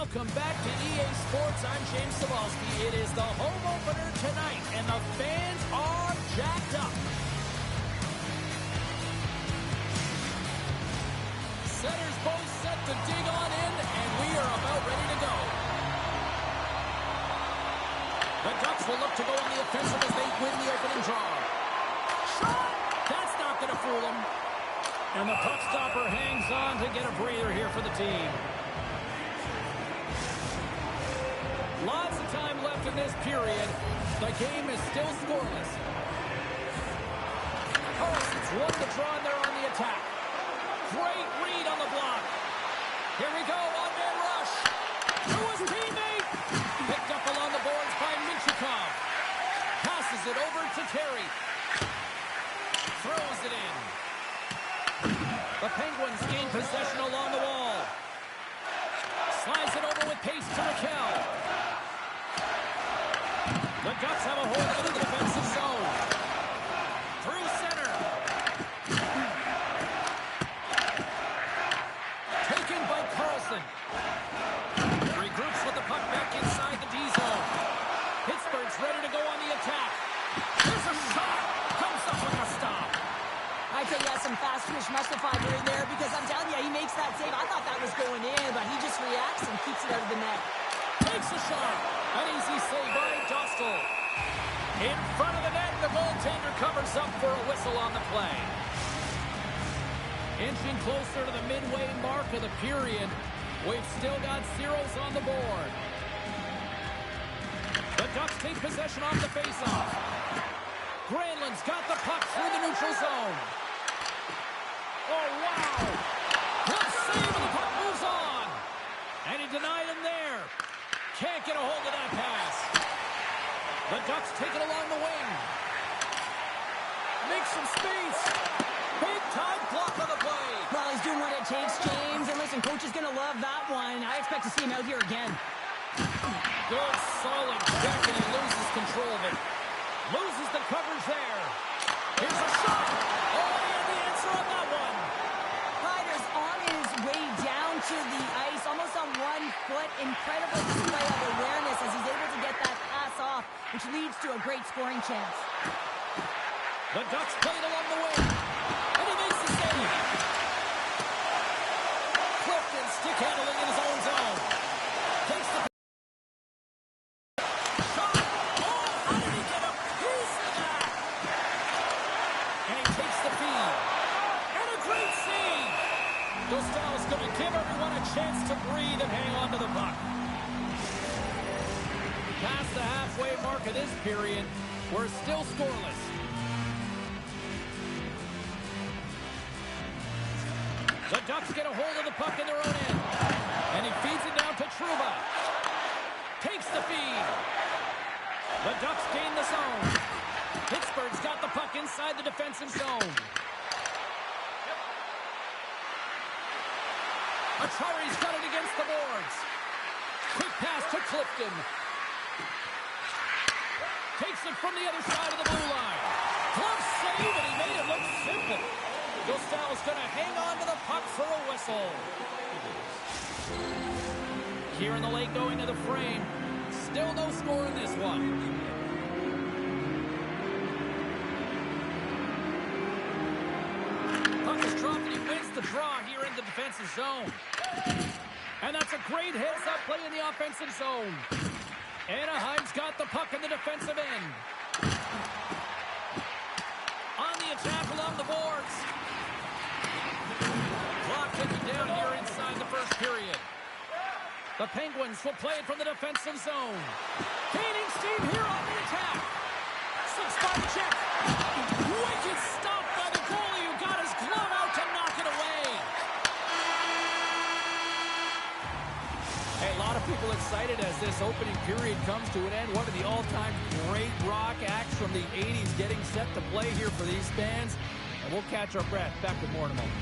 Welcome back to EA Sports. I'm James Cebulski. It is the home opener tonight, and the fans are jacked up. Centers both set to dig on in, and we are about ready to go. The Ducks will look to go on the offensive as they win the opening draw. Shot! That's not going to fool them. And the puck stopper hangs on to get a breather here for the team. Lots of time left in this period. The game is still scoreless. Carlson's won the draw and they're on the attack. Great read on the block. Here we go, on-man rush. To his teammate. Picked up along the boards by Minchikov. Passes it over to Terry. Throws it in. The Penguins gain possession along the wall. Slides it over with pace to Raquel. The Ducks have a hold of the defensive zone. Through center. Taken by Carlson. Regroups with the puck back inside the D zone. Pittsburgh's ready to go on the attack. Here's a shot. Comes up with a stop. I tell you, some fast twitch muscle fiber in there because I'm telling you, he makes that save. I thought that was going in, but he just reacts and keeps it out of the net. Takes a shot. An easy save by Dostal. In front of the net, the goaltender covers up for a whistle on the play. Inching closer to the midway mark of the period. We've still got zeros on the board. The Ducks take possession off the faceoff. Granlund's got the puck through the neutral zone. Oh, wow. He'll save and the puck moves on. And he denied him there. Can't get a hold of that pass. The Ducks take it along the wing. Make some space. Big time block on the play. Well, he's doing what it takes, James. And listen, coach is going to love that one. I expect to see him out here again. Good, solid check, and he loses control of it. Loses the coverage there. Here's a shot. Oh, he had the answer on that one. Ryder's on his way down to the ice, almost on 1 foot. Incredible display of awareness as he's able to get that pass off, which leads to a great scoring chance. The Ducks play it along the wing. And he makes the save. Clifton stick handling in his own zone. Takes the shot. Oh, how did he get a piece of that? And he takes the feed. And a great save. Dostal's going to give everyone a chance to breathe and hang on to the puck. Past the halfway mark of this period, we're still scoreless. The Ducks get a hold of the puck in their own end. And he feeds it down to Trouba. Takes the feed. The Ducks gain the zone. Pittsburgh's got the puck inside the defensive zone. Achari's got it against the boards. Quick pass to Clifton. Takes it from the other side of the blue line. Glove save, and he made it look simple. Dostal's going to hang on to the puck for a whistle. Here in the late going of the frame. Still no score in this one. Puck is dropped and he wins the draw here in the defensive zone. And that's a great heads-up play in the offensive zone. Anaheim's got the puck in the defensive end. On the attack along the boards. Clock ticking down here inside the first period. The Penguins will play it from the defensive zone. Gaining steam here on the attack. 6-5 check. Wicked stop by the goalie who got his glove out to knock it away. Hey, a lot of people excited as this opening period comes to an end. One of the all-time great rock acts from the 80s getting set to play here for these fans. And we'll catch our breath. Back with more in a moment.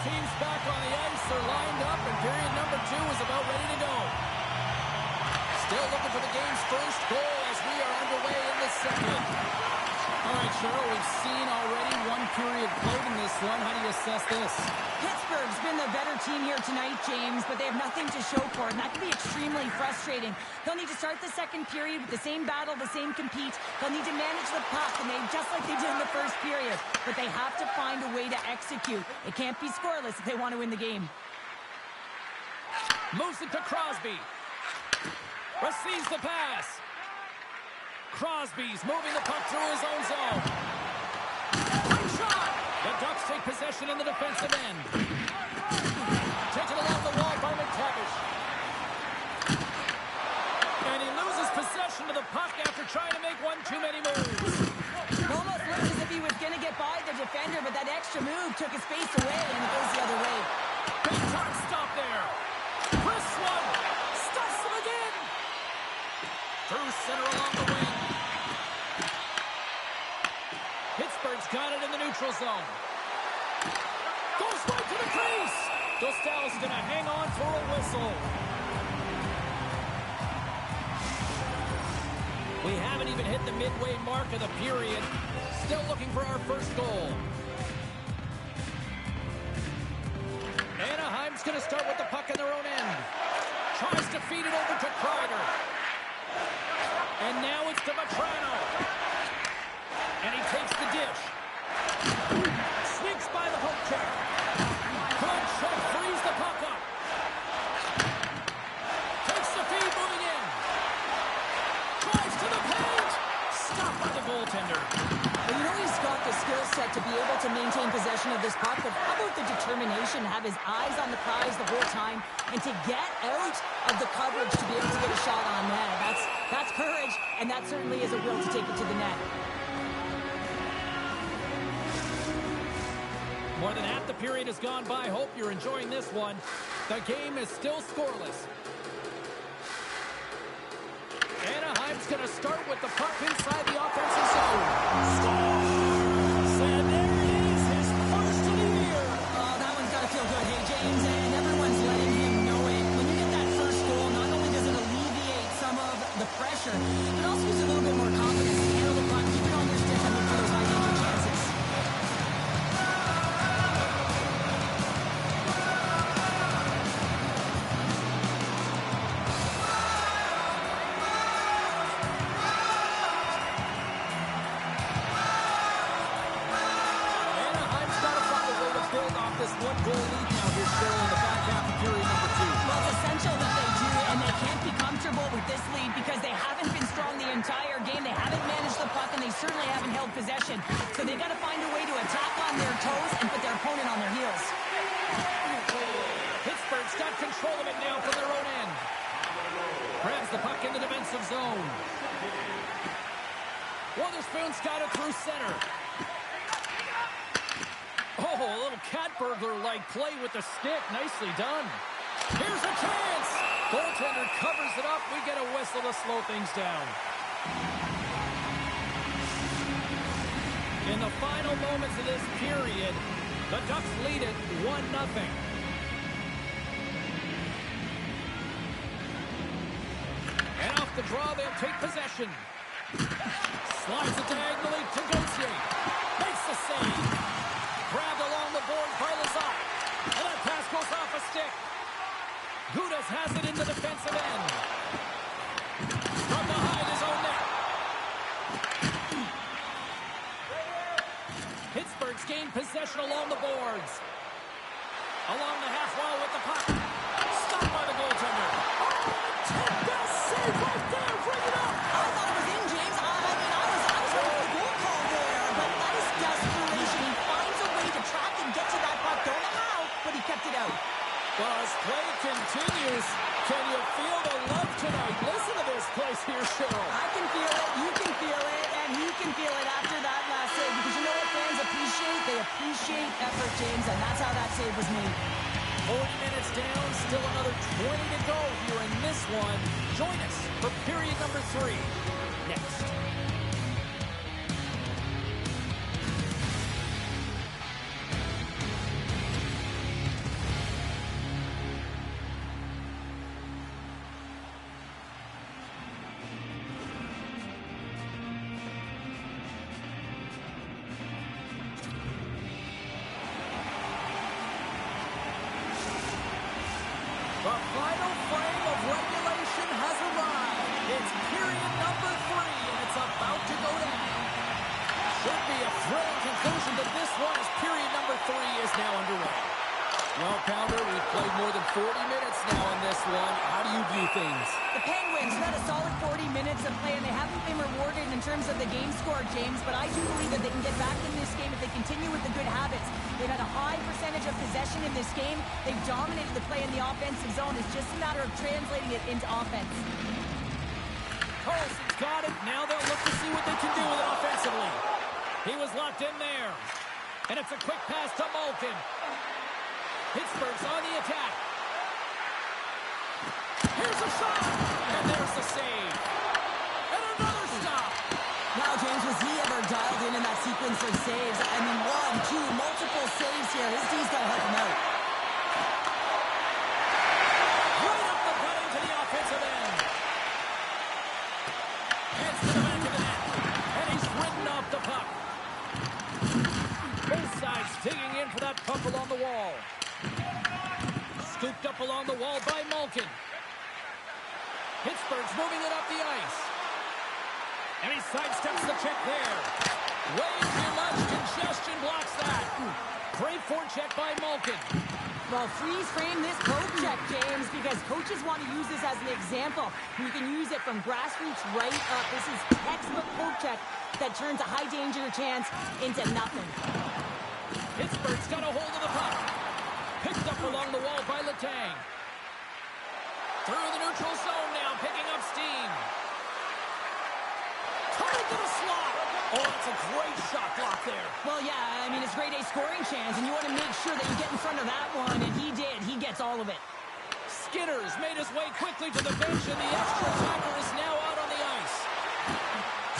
teams back on the ice. They're lined up, and period number 2 is about ready to go. Still looking for the game's first goal as we are underway in the second. All right, Cheryl, we've seen already one period played in this one. How do you assess this? Pittsburgh's been the better team here tonight, James, but they have nothing to show for it, and that can be extremely frustrating. They'll need to start the second period with the same battle, the same compete. They'll need to manage the puck, and just like they did in the first period. But they have to find a way to execute. It can't be scoreless if they want to win the game. Moves it to Crosby. Receives the pass. Crosby's moving the puck through his own zone. Quick shot! The Ducks take possession in the defensive end. Taken along the wall by McTavish. And he loses possession of the puck after trying to make one too many moves. Almost looked as if he was going to get by the defender, but that extra move took his face away, and it goes the other way. Big time stop there. Chris one. Stuffs him again. Through center along the wing. Pittsburgh's got it in the neutral zone. Goes right to the crease. Dostal's going to hang on for a whistle. We haven't even hit the midway mark of the period. Still looking for our first goal. Anaheim's going to start with the puck in their own end. Tries to feed it over to Kreider. And now it's to Vetrano. And he takes the dish. Sneaks by the poke check. Good check, frees the puck up. Takes the feed, moving in. Drives to the paint. Stopped by the goaltender. Well, you know he's got the skill set to be able to maintain possession of this puck, but how about the determination to have his eyes on the prize the whole time and to get out of the coverage to be able to get a shot on net? That's courage, and that certainly is a will to take it to the net. More than half the period has gone by. Hope you're enjoying this one. The game is still scoreless. Anaheim's going to start with the puck inside the offensive zone. Scores! And there it is, his first of the year. Oh, that one's got to feel good, hey, James, and everyone's letting him know it. When you get that first goal, not only does it alleviate some of the pressure, but also gives you a little bit more confidence to handle the puck, keep it on their stick, and look for those high-danger chances. One-goal lead now here, Cheryl, in the back half of period number 2. Well, it's essential that they do, and they can't be comfortable with this lead because they haven't been strong the entire game. They haven't managed the puck, and they certainly haven't held possession. So they've got to find a way to attack on their toes and put their opponent on their heels. Pittsburgh's got control of it now from their own end. Grabs the puck in the defensive zone. Witherspoon's got it through center. Oh, a little cat burglar-like play with the stick. Nicely done. Here's a chance. Goaltender covers it up. We get a whistle to slow things down. In the final moments of this period, the Ducks lead it 1-0. And off the draw, they'll take possession. Slides it diagonally to Gauthier. Makes the save. Grabbed along the boards by Lazar. And that pass goes off a stick. Gudas has it in the defensive end. From behind his own net. Pittsburgh's gained possession along the boards. Along the half wall with the puck. Stopped by the goaltender. Oh, take that save right there. Bring it up. I thought it was in, James. I was ready for the goal call there, but nice desperation. He finds a way to track and get to that puck. Don't know how, but he kept it out. Well, as play continues, can you feel the love tonight? Listen to this place here, Cheryl. I can feel it, you can feel it, and he can feel it after that last save. Because you know what fans appreciate? They appreciate effort, James, and that's how that save was made. 40 minutes down, still another 20 to go here in this one. Join us for period number 3 next. period number 3, and it's about to go down. Should be a thrilling conclusion to this one as period number 3 is now underway. Well, Pounder, we've played more than 40 minutes now in this one. How do you view things? The Penguins have had a solid 40 minutes of play, and they haven't been rewarded in terms of the game score, James, but I do believe that they can get back in this game if they continue with the good habits. They've had a high percentage of possession in this game. They've dominated the play in the offensive zone. It's just a matter of translating it into offense. Carlson's got it. Now they'll look to see what they can do with it offensively. He was locked in there. And it's a quick pass to Malkin. Pittsburgh's on the attack. Here's a shot. And there's the save. And another stop. Now, James, was he ever dialed in that sequence of saves? I mean, 1, 2, multiple saves here. His D's got to help him out. Right up the gut into the offensive end. Heads to the back of the net. And he's ridden off the puck. Both sides digging in for that puck along the wall. Scooped up along the wall by Malkin. Pittsburgh's moving it up the ice. And he sidesteps the check there. Way too much congestion blocks that. Great forecheck by Malkin. Well, freeze frame this poke check, James, because coaches want to use this as an example. You can use it from grassroots right up. This is textbook poke check that turns a high danger chance into nothing. Pittsburgh's got a hold of the puck. Picked up along the wall by Letang. Through the neutral zone now, picking up steam. Coming to the slot. Oh, that's a great shot block there. Well, yeah, I mean, it's grade A scoring chance, and you want to make sure that you get in front of that one, and he did. He gets all of it. Skinner's made his way quickly to the bench, and the extra attacker is now out on the ice.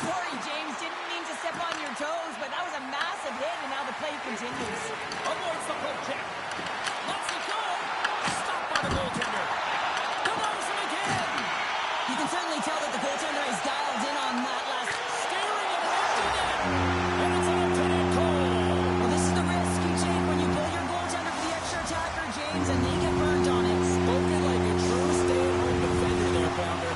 Sorry, James, didn't mean to step on your toes, but that was a massive hit, and now the play continues. Avoids the poke check. Lets it go. Stopped by the goaltender. Denies him again. You can certainly tell that the goaltender is dialed in on that last. Staring at an empty net. And it's an empty net goal. Well, this is the risk you take when you pull your goaltender for the extra attacker, James, and they get burned on it. Spoken like a true stay-at-home defender there, Pounder.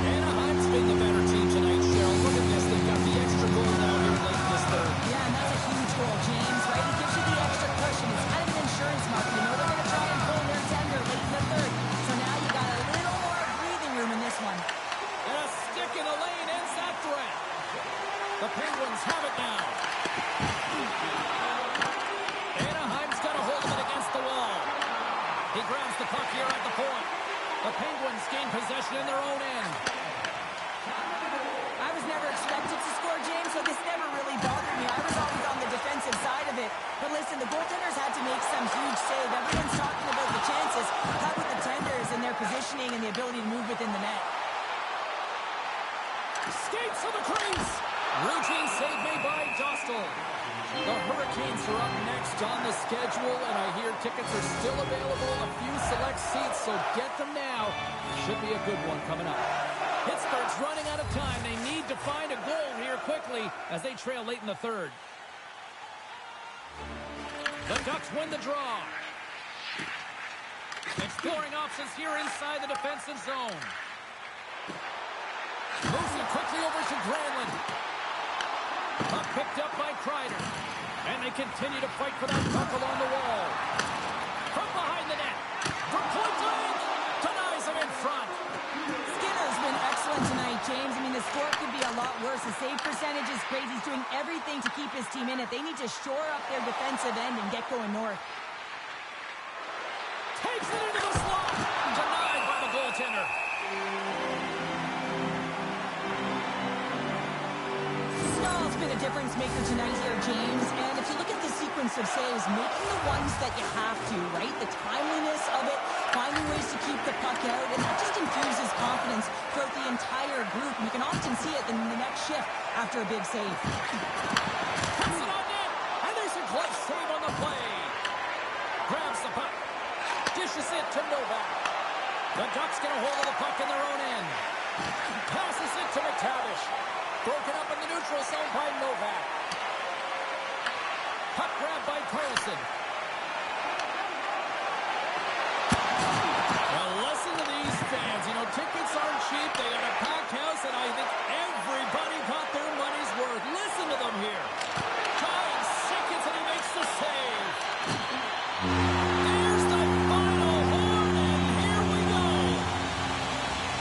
Anaheim's been the better team tonight, Cheryl. Look at this. They've got the extra goal now here late in this third. Yeah, and that's a huge goal, James, right? It gives you the extra cushion. It's kind of an insurance mark. You know they're going to try and pull their tender late in the third. So now you got a little more breathing room in this one. And a stick in the lane ends that threat. The Penguins have it now. Anaheim's got a hold of it against the wall. He grabs the puck here at the point. The Penguins gain possession in their own end. I was never expected to score, James, so this never really bothered me. I was always on the defensive side of it. But listen, the goaltenders had to make some huge save. Everyone's talking about the chances. How about the tenders and their positioning and the ability to move within the net? Skates to the crease. Routine save made by Dostal. The Hurricanes are up next on the schedule, and I hear tickets are still available. A few select seats, so get them now. Should be a good one coming up. Pittsburgh's running out of time. They need to find a goal here quickly as they trail late in the third. The Ducks win the draw. Exploring options here inside the defensive zone. Moves it quickly over to Granlund. Puck picked up by Kreider. And they continue to fight for that puck along the wall. From behind the net. From point blank. Denies him in front. Skinner's been excellent tonight, James. I mean, the score could be a lot worse. The save percentage is great. He's doing everything to keep his team in it. They need to shore up their defensive end and get going north. Takes it into the slot. Denied by the goaltender. Snell's been a difference maker tonight here, James. And if you look at the sequence of saves, making the ones that you have to, right? The timeliness of it, finding ways to keep the puck out, and that just infuses confidence throughout the entire group. And you can often see it in the next shift after a big save. Puts it on net. And there's a glove save on the play. Grabs the puck. Dishes it to Novak. The Ducks get a hold of the puck in their own end. Passes it to McTavish. Broken up in the neutral zone by Novak. Puck grab by Carlson. Well, listen to these fans. You know, tickets aren't cheap. They got a packed house, and I think everybody got their money's worth. Listen to them here. Trying seconds, and he makes the save. There's the final horn, and here we go.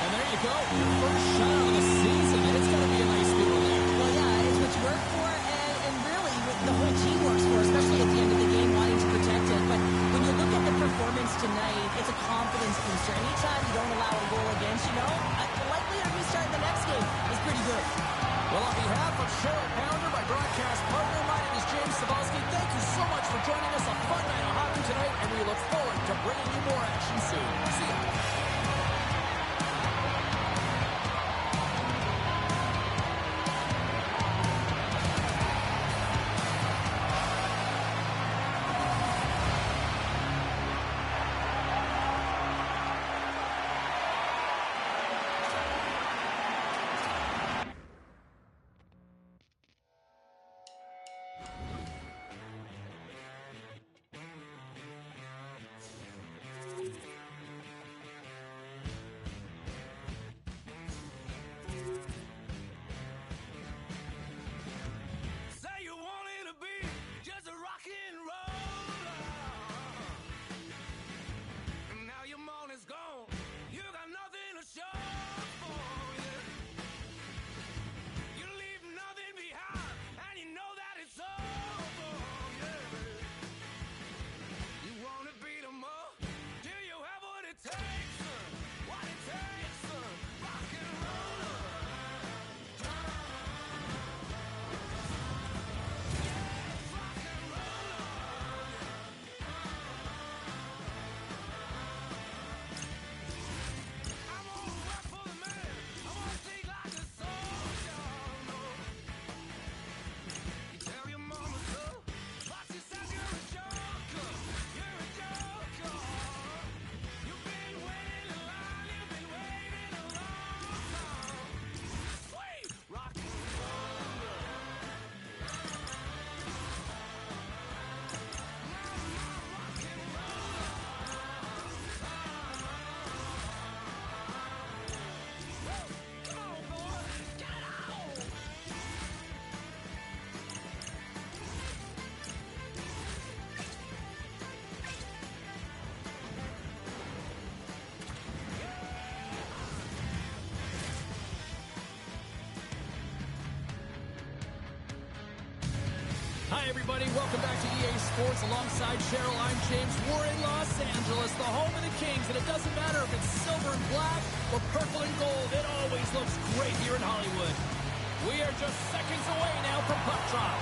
And there you go. Your first shot of the season. It's got to be a nice feeling there. Well, yeah, it's what you work for, and really what the whole team works for, especially at the end of the game, wanting to protect it. But when you look at the performance tonight, it's a confidence booster. Anytime you don't allow a goal against, the likelihood of restarting the next game is pretty good. Well, on behalf of Cheryl Pounder, my broadcast partner, my name is James Cebulski. Thank you so much for joining us. A fun night of hockey tonight, and we look forward to bringing you more action soon. See ya. Hi, everybody. Welcome back to EA Sports. Alongside Cheryl, I'm James. We're in Los Angeles, the home of the Kings, and it doesn't matter if it's silver and black or purple and gold. It always looks great here in Hollywood. We are just seconds away now from puck drop.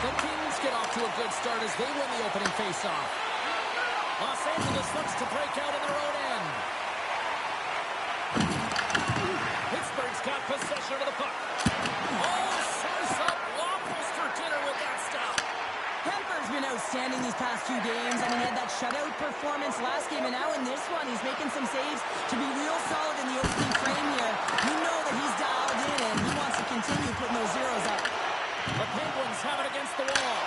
The Kings get off to a good start as they win the opening faceoff. Los Angeles looks to break out in their own end. Pittsburgh's got possession of the puck. Oh, sauce up waffles for dinner with that stuff. Kemper's been outstanding these past two games. I mean, he had that shutout performance last game, and now in this one, he's making some saves to be real solid in the opening frame here. You know that he's dialed in, and he wants to continue putting those zeros up. The Penguins have it against the wall.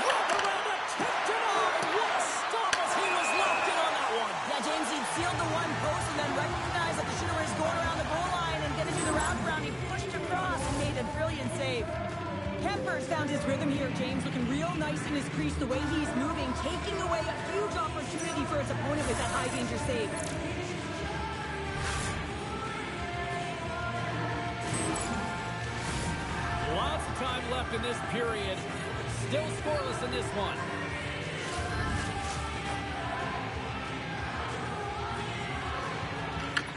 Wrap around it, tipped it on. What a stop as he was locked in on that one. Yeah, James, he sealed the one post and then recognized that the shooter was going around the goal line and getting to the round. He pushed across and made a brilliant save. Kemper's found his rhythm here, James, looking real nice in his crease, the way he's moving, taking away a huge opportunity for his opponent with that high-danger save. Lots of time left in this period. Still scoreless in this one.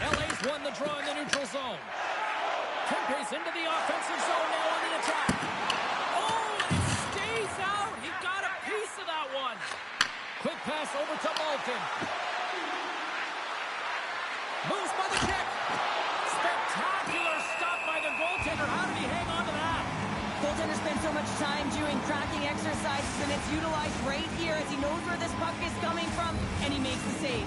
LA's won the draw in the neutral zone. Kempe's into the offensive zone now on the attack. Oh, and it stays out. He got a piece of that one. Quick pass over to Malkin. Moves by the kick. Spectacular stop by the goaltender. How did he hang on to that? Goaltender spent so much time doing cracking exercises, and it's utilized right here as he knows where this puck is coming from, and he makes the save.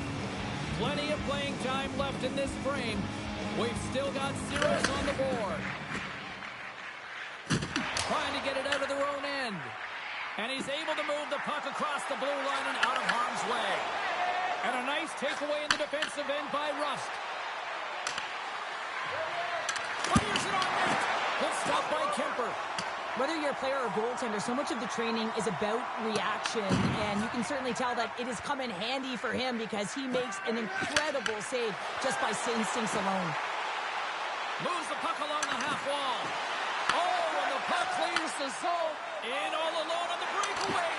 Plenty of playing time left in this frame. We've still got zeros on the board. Trying to get it out of their own end. And he's able to move the puck across the blue line and out of harm's way. And a nice takeaway in the defensive end by Rust. Fires it on net. Good stop by Kemper. Whether you're a player or goaltender, so much of the training is about reaction, and you can certainly tell that it has come in handy for him because he makes an incredible save just by instincts alone. Moves the puck along the half wall. Oh, and the puck clears the zone. In all alone on the breakaway.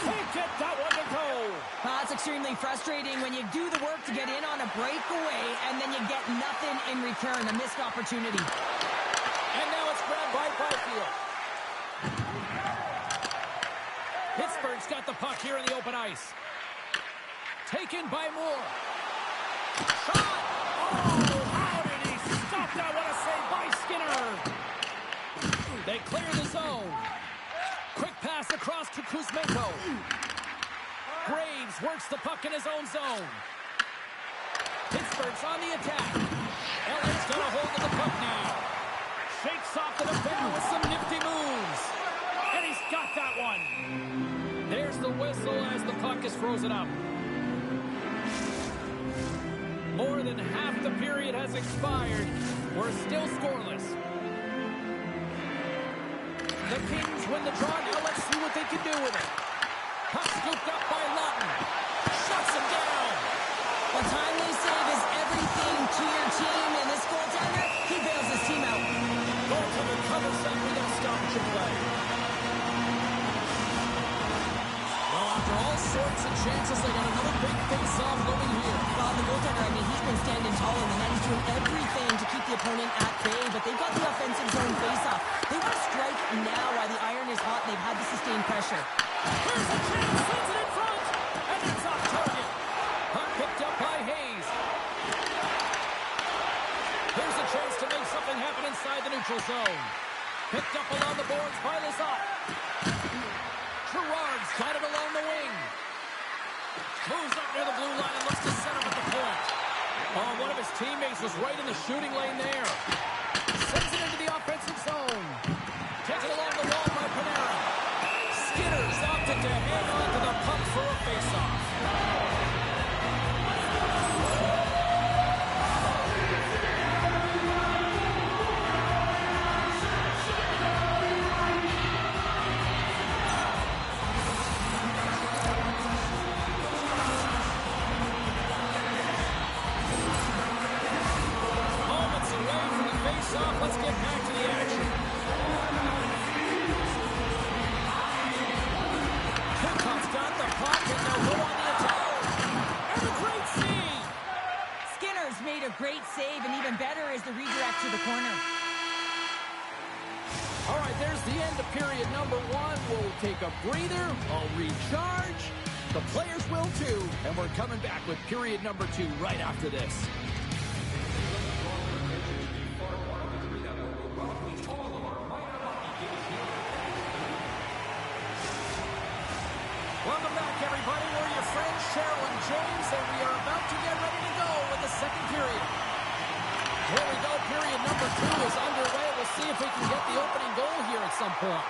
Can't get that one to go. It's extremely frustrating when you do the work to get in on a breakaway and then you get nothing in return, a missed opportunity. And now it's grabbed by Byfield. Pittsburgh's got the puck here in the open ice. Taken by Moore. Shot! Oh, how did he stop that? What a save by Skinner. They clear the zone. Quick pass across to Kuzmenko. Graves works the puck in his own zone. Pittsburgh's on the attack. LA's got a hold of the puck now. Shakes off the defender with some nifty moves. And he's got that one. There's the whistle as the puck is frozen up. More than half the period has expired. We're still scoreless. The Kings win the draw. Now let's see what they can do with it. Puck scooped up by Lawton. Shuts him down. A timely save is everything to your team, and this goaltender, he bails his team out. Goaltender covers up with a stoppage of play. Well, after all sorts of chances, they got another big face-off going here. Well, the goaltender, I mean, he's been standing tall, and the net is doing everything to keep the opponent at bay, but they've got the offensive zone face-off. They want to strike now while the iron is hot, and they've had to sustain pressure. Here's a chance, sends it in front, and it's off target. Puck picked up by Hayes. Here's a chance to make something happen inside the neutral zone. Picked up along the boards by Lizotte. Gerard's got it along the wing. Moves up near the blue line and looks to center at the point. Oh, one of his teammates was right in the shooting lane there. Sends it into the offensive zone. Taken along the wall by Panera. Skinner's opted to hang on to the puck for a face-off. Moments away from the face-off. Let's get back to the action. Kukop's got the puck and they'll go on the attack. And a great save. Skinner's made a great save, and even better is the redirect to the corner. All right, there's the end of period number one. We'll take a breather. I'll recharge. The players will too. And we're coming back with period number two right after this. Welcome back, everybody. We're your friends, Cheryl and James, and we are about to get ready to go with the second period. Here we go. Period number two is underway. We'll see if we can get the opening goal here at some point.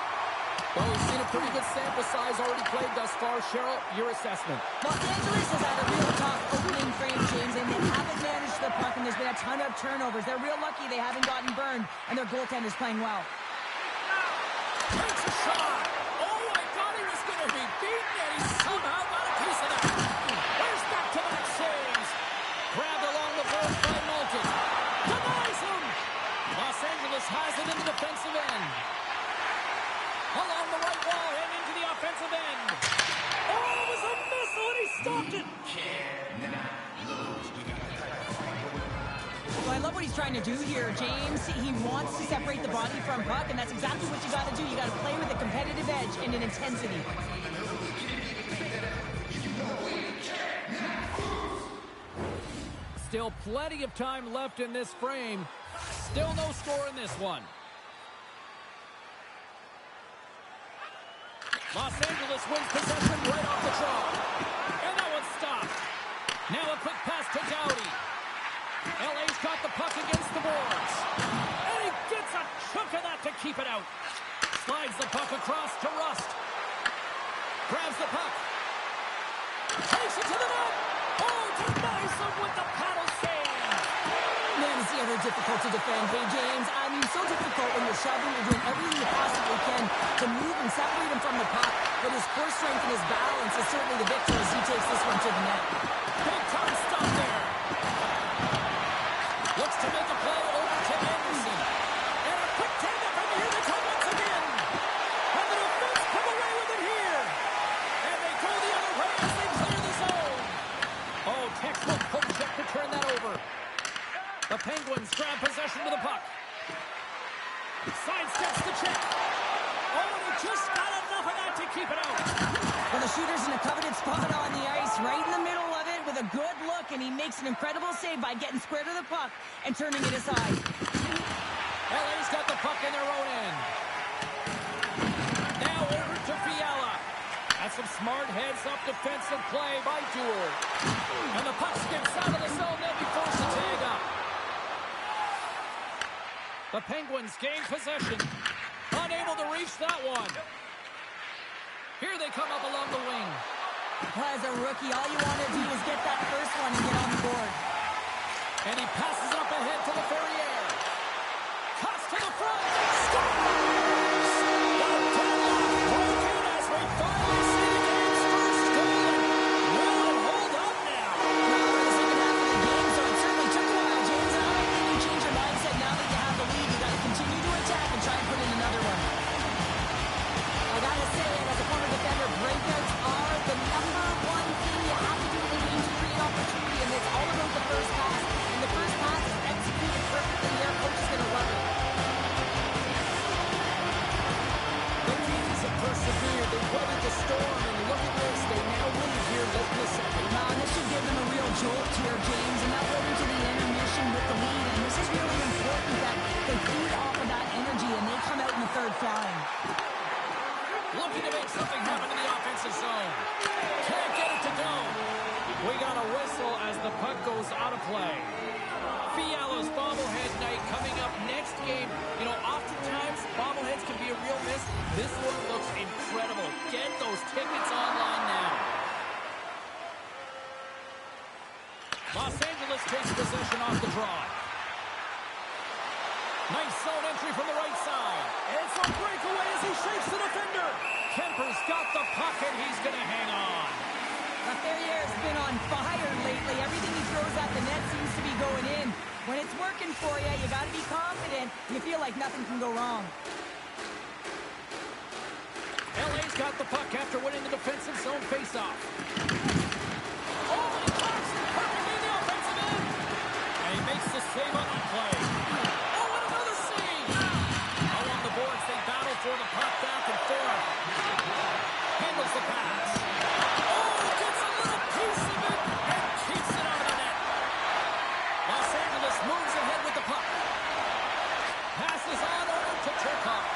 Well, we've seen a pretty good sample size already played thus far. Cheryl, your assessment. Los Angeles has had a real tough opening frame, James, and they haven't managed the puck, and there's been a ton of turnovers. They're real lucky they haven't gotten burned, and their goaltender's playing well. Takes a shot. Oh, I thought he was going to be beaten, and he somehow got a piece of that. Where's back-to-back saves? Grabbed along the board by Malkin. Denies him. Los Angeles has it in the defensive end. Along the right wall and into the offensive end. Oh, it was a missile, and he stopped it. Well, I love what he's trying to do here, James. He wants to separate the body from puck, and that's exactly what you got to do. You got to play with a competitive edge and an intensity. Still plenty of time left in this frame. Still no score in this one. Los Angeles wins possession right off the draw. And that one's stopped. Now a quick pass to Doughty. LA's got the puck against the boards. And he gets a chunk of that to keep it out. Slides the puck across to Rust. Grabs the puck. Takes it to the net. Oh, denies him with the paddle save. Man, is he ever difficult to defend. Hey, James, I mean, so difficult when you're shoving, you're doing everything you possibly can to move and separate him from the puck. But his core strength and his balance is certainly the victor as he takes this one to the net. Big time stop there. Looks to make a play over to Anderson. And a quick take-up, and here they come once again. And the defense come away with it here. And they go the other way as they clear the zone. Oh, textbook poke check to turn that over. The Penguins grab possession to the puck. Sidesteps the check. Oh, and he just got enough of that to keep it out. Well, the shooter's in a coveted spot on the ice, right in the middle of it with a good look, and he makes an incredible save by getting square to the puck and turning it aside. LA's got the puck in their own end. Now over to Fiala. That's some smart heads-up defensive play by Duel. And the puck skips out of the zone. They'll be forced to tag up. The Penguins gain possession. Unable to reach that one. Here they come up along the wing. As a rookie, all you want to do is get that first one and get on the board. And he passes up ahead to the Ferrier. Cuts to the front. Scores! The deadlock broken as we finally see the game's first goal. Will it hold up now? Now we're in the second half of the game, so it certainly took a while, James. And I don't think you change your mindset now that you have the lead. You got to continue to attack and try and put in another one. I got to say, as a former defender, breakouts are the number one thing you have to do in the game to create opportunity, and it's all about the first pass. And the first pass is executed perfectly here. Coach is going to love it. The Kings have persevered. They weathered the storm, and look at this. They now win here late in the second. Now, this should give them a real jolt here, James, and that led into the intermission with the lead. And this is really important that they feed off of that energy, and they come out in the third flying. Looking to make something happen in the offensive zone. Can't get it to go. We got a whistle as the puck goes out of play. Fiala's bobblehead night coming up next game. You know, oftentimes bobbleheads can be a real miss. This one looks incredible. Get those tickets online now. Los Angeles takes possession off the draw. Nice zone entry from the right side. It's a breakaway as he shakes the defender. Kemper's got the puck, and he's going to hang on. The Ferrier's been on fire lately. Everything he throws at the net seems to be going in. When it's working for you, you got to be confident. You feel like nothing can go wrong. LA's got the puck after winning the defensive zone faceoff. Oh, he clocks it perfectly in the offensive end. And he makes the save on that play. Oh, and another save. Along the boards, they battle for the puck back and forth. Handles the pass. Oh, gets a little piece of it and keeps it out of the net. Los Angeles moves ahead with the puck. Passes on over to Turcotte.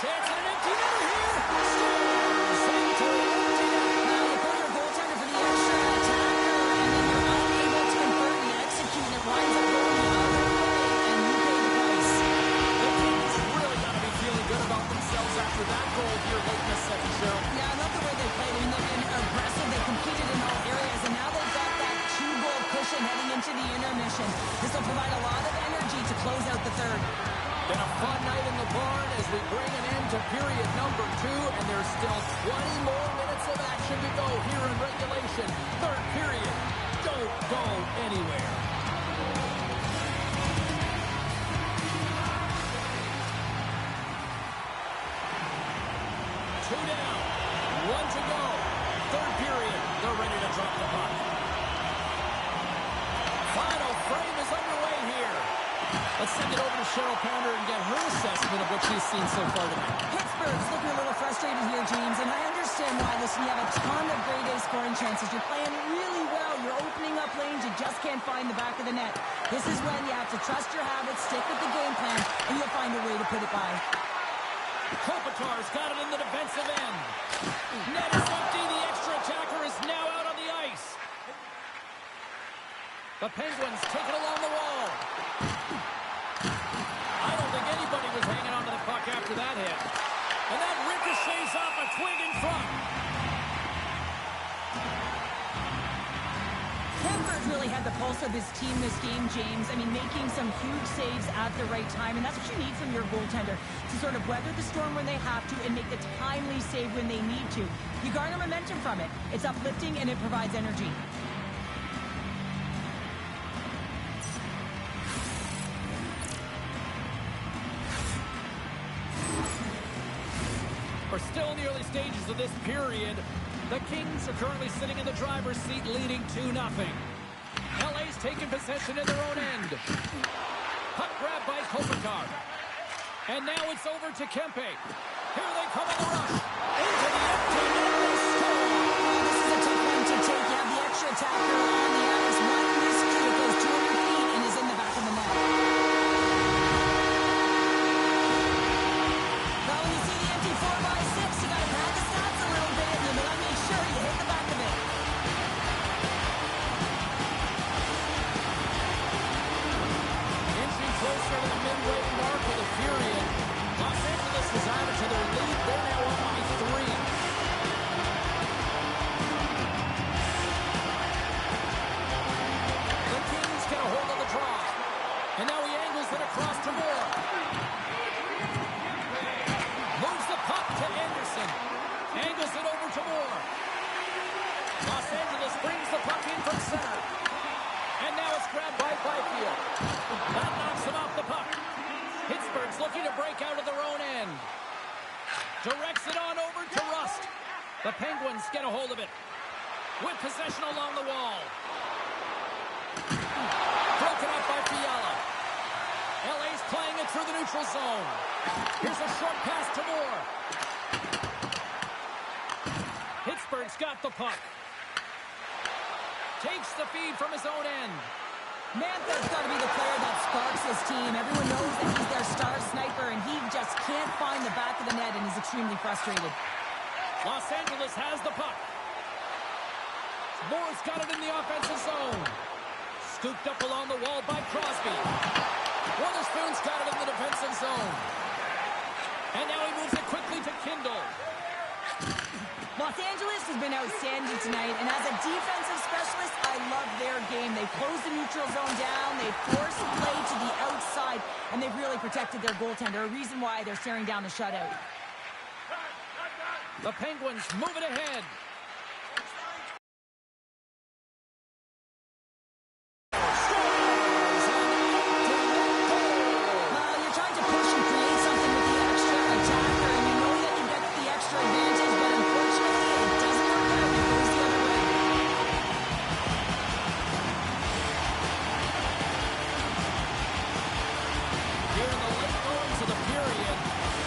Chance at an empty net here. Scores into an empty net. Now you put your goaltender for the extra attacker, and then you're unable to convert and execute, and it winds up going the other way, and you pay the price. The Kings really got to be feeling good about themselves after that goal here late in the second show. Yeah, I love the way they played. I mean, they've been aggressive. They competed in all areas, and now they've got that two-goal cushion heading into the intermission. This will provide a lot of energy to close out the third. Been a fun night in the barn as we bring an end to period number 2, and there's still 20 more minutes of action to go here in regulation. Third period. Don't go anywhere. Two down. One to go. Third period. They're ready to drop the puck. Final frame is underway here. Let's send it over to Cheryl Pounder and get her assessment of what she's seen so far tonight. Pittsburgh's looking a little frustrated here, James, and I understand why. Listen, you have a ton of grade A scoring chances. You're playing really well. You're opening up lanes. You just can't find the back of the net. This is when you have to trust your habits, stick with the game plan, and you'll find a way to put it by. Kopitar's got it in the defensive end. Net is empty. The extra attacker is now out on the ice. The Penguins take it along the wall. I don't think anybody was hanging on to the puck after that hit. And that ricochets off a twig in front. has really had the pulse of his team this game, James. I mean, making some huge saves at the right time, and that's what you need from your goaltender, to sort of weather the storm when they have to and make the timely save when they need to. You garner momentum from it. It's uplifting, and it provides energy. We're still in the early stages of this period. The Kings are currently sitting in the driver's seat, leading 2-0. LA's taking possession in their own end. Puck grab by Kopitar. And now it's over to Kempe. Here they come on the rush. Into the empty net, they score. This is a tough one to take. You have the extra attacker on the ice. One miscue, it goes 200 feet and is in the back of the net. Well, when you see the empty 4x6, you got to pad the stats a little bit, and you got to make sure you hit the back of it. Inching closer to the midway mark of the period. Los Angeles has added to their lead. They're now up by 3. The Kings get a hold of the draw. And now he angles it across to Moore. Moves the puck to Anderson. Angles it over to Moore. Los Angeles brings the puck in from center. And now it's grabbed by Byfield. That knocks him off the puck. Pittsburgh's looking to break out of their own end. Directs it on over to Rust. The Penguins get a hold of it. With possession along the wall. Broken up by Fiala. LA's playing it through the neutral zone. Here's a short pass to Moore. Pittsburgh's got the puck. Takes the feed from his own end. Mantha's got to be the player that sparks his team. Everyone knows that he's their star sniper, and he just can't find the back of the net and is extremely frustrated. Los Angeles has the puck. Moore's got it in the offensive zone. Scooped up along the wall by Crosby. Witherspoon's got it in the defensive zone. And now he moves it quickly to Kindle. Los Angeles has been outstanding tonight, and as a defensive specialist, I love their game. They close the neutral zone down, they force play to the outside, and they've really protected their goaltender, a reason why they're staring down the shutout. The Penguins move it ahead. You're trying to push and create something with the extra attacker, and you know that you get the extra advantage, but unfortunately, it doesn't work out. It goes the other way. Here in the late goings of the period,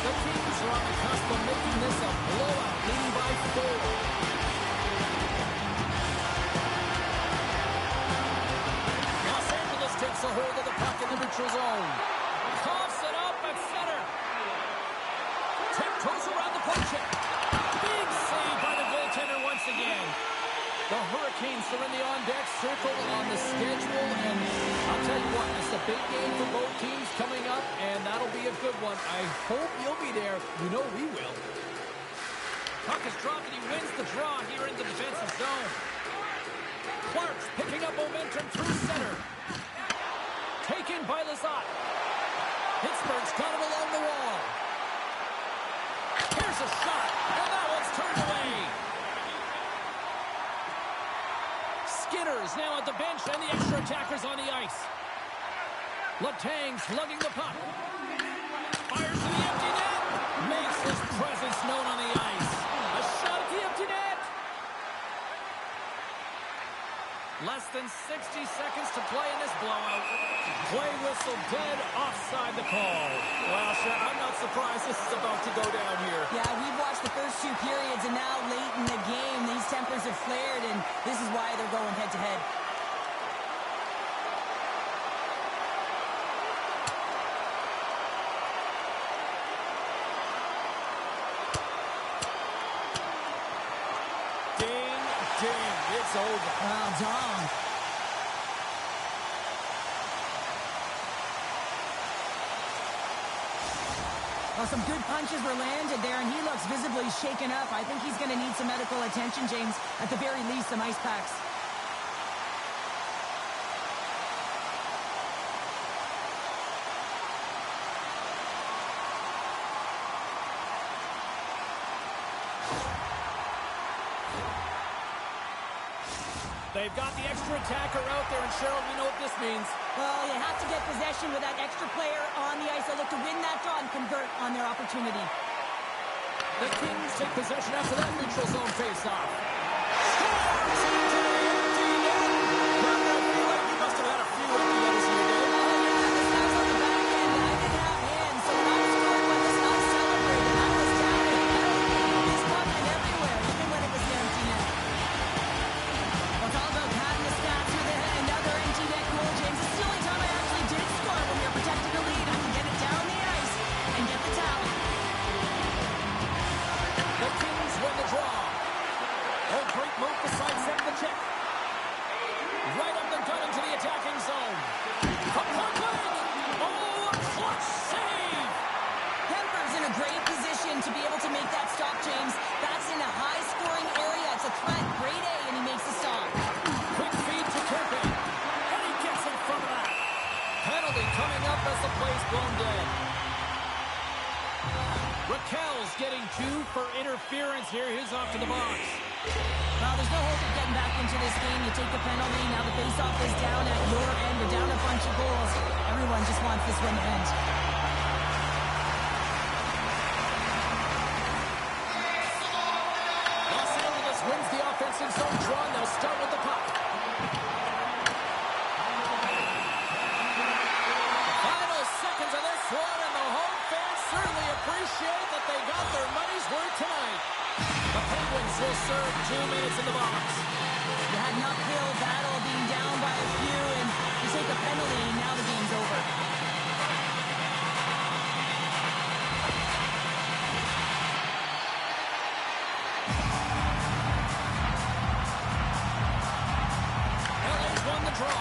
the Kings are on the cusp of making this a blowout, leading by 4. Los Angeles takes a hold of the puck in the neutral zone. Coughs it up at center. Tiptoes around the poke. Big save by the goaltender once again. The Hurricanes are in the on-deck circle on the schedule, and I'll tell you what, it's a big game for both teams coming up, and that'll be a good one. I hope you'll be there. You know we will. Puck is dropped, and he wins the draw here in the defensive zone. Clark's picking up momentum through center. Taken by Lizotte. Pittsburgh's got it along the wall. Here's a shot, and that one's turned away. Skinner is now at the bench, and the extra attackers on the ice. Letang's lugging the puck. Fires to the empty net. Makes his presence known on the ice. A shot at the empty net. Less than 60 seconds to play in this blowout. Play whistle dead, offside the call. Well, sure, I'm not surprised this is about to go down here. Yeah, we've watched the first 2 periods, and now late in the game, these tempers have flared, and this is why they're going head-to-head. Ding, ding, it's over. Well done. Well, some good punches were landed there, and he looks visibly shaken up. I think he's going to need some medical attention, James. At the very least, some ice packs. They've got the extra attacker out there, and Cheryl, we know what this means. Well, you have to get possession with that extra player on the ice. They'll look to win that draw and convert on their opportunity. The Kings take possession after that neutral zone face-off. Scores into the empty net. Well, I feel like you must have had a few empty netters in your day. This guy's on the back end. I didn't have hands, so when I scored, when this not celebrated, I was down and out. He's popping everywhere, even when it was an empty net. Well, it's all about having the stats with another empty net goal, James. This is the only time I actually did score when we were protecting a lead. I can get it down the ice and get the tally. The Kings win the draw. Oh, great move to sidestep the check. Right up the gut into the attacking zone. From point blank. Oh, a clutch save. Kemper's in a great position to be able to make that stop, James. That's in a high-scoring area. It's a threat. Grade A, and he makes the stop. Quick feed to Kemper. And he gets in front of that. Penalty coming up as the play's blown dead. Raquel's getting 2 for interference here. He's off to the box. Well, there's no hope of getting back into this game. You take the penalty. Now the faceoff is down at your end. We're down a bunch of goals. Everyone just wants this one to end. Los Angeles wins the offensive zone draw. They'll start with the puck. Final seconds of this one, and the home fans certainly appreciate that they got their money's worth tonight. The Penguins will serve 2 minutes in the box. You had an uphill battle, being down by a few, and you take a penalty, and now the game's over. LA's won the draw.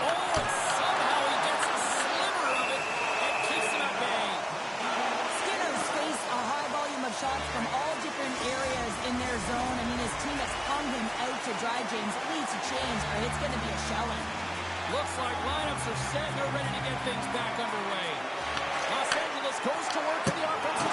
Oh, and somehow he gets a sliver of it and keeps him at bay. Skinner's faced a high volume of shots from all different areas in their zone. I mean, his team has hung him out to dry, James. It needs to change, or it's going to be a shelling. Looks like lineups are set. They're ready to get things back underway. Los Angeles goes to work in the offensive